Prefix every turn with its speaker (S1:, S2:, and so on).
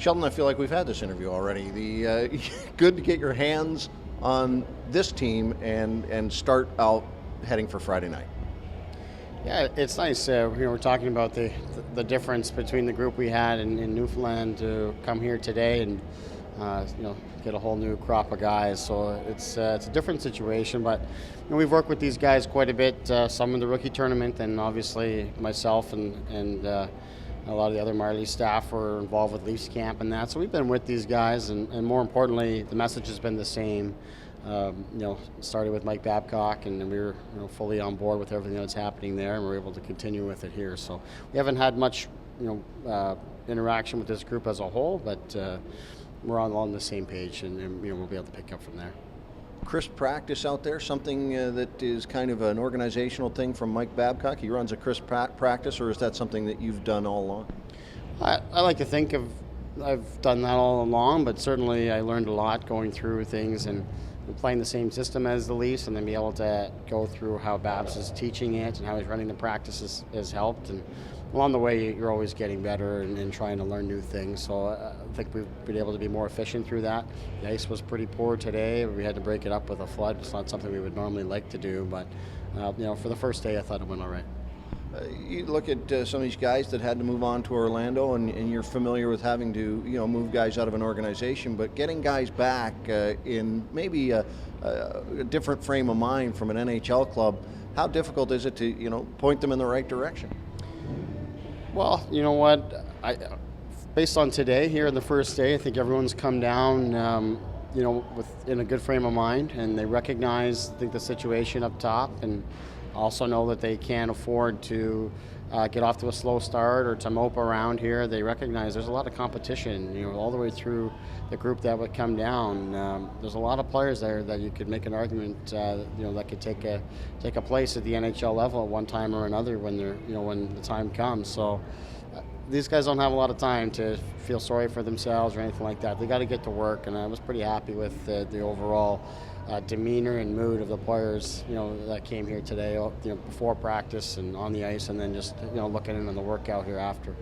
S1: Sheldon, I feel like we've had this interview already. The good to get your hands on this team and start out heading for Friday night.
S2: Yeah, it's nice. We're talking about the difference between the group we had in Newfoundland to come here today and get a whole new crop of guys. So it's a different situation, but we've worked with these guys quite a bit. Some in the rookie tournament, and obviously myself and a lot of the other Marlies staff were involved with Leafs camp and that. So we've been with these guys, and more importantly, the message has been the same. Started with Mike Babcock, and we were fully on board with everything that's happening there, and we're able to continue with it here. So we haven't had much interaction with this group as a whole, but we're all on the same page, and we'll be able to pick up from there.
S1: Crisp practice out there, something that is kind of an organizational thing from Mike Babcock. He runs a crisp practice, or is that something that you've done all along?
S2: I like to think I've done that all along, but certainly I learned a lot going through things and playing the same system as the Leafs, and then be able to go through how Babs is teaching it and how he's running the practices has helped. And along the way, you're always getting better and trying to learn new things. So I think we've been able to be more efficient through that. The ice was pretty poor today. We had to break it up with a flood. It's not something we would normally like to do, but for the first day, I thought it went all right.
S1: You look at some of these guys that had to move on to Orlando, and you're familiar with having to move guys out of an organization, but getting guys back in maybe a different frame of mind from an NHL club, how difficult is it to point them in the right direction?
S2: Well, you know what, based on today here in the first day, I think everyone's come down in a good frame of mind, and they recognize the situation up top, and also know that they can't afford to get off to a slow start or to mope around here. They recognize there's a lot of competition, all the way through the group that would come down. There's a lot of players there that you could make an argument, that could take a place at the NHL level at one time or another when when the time comes. So these guys don't have a lot of time to feel sorry for themselves or anything like that. They got to get to work, and I was pretty happy with the overall demeanor and mood of the players, that came here today, before practice and on the ice, and then just looking in on the workout here after.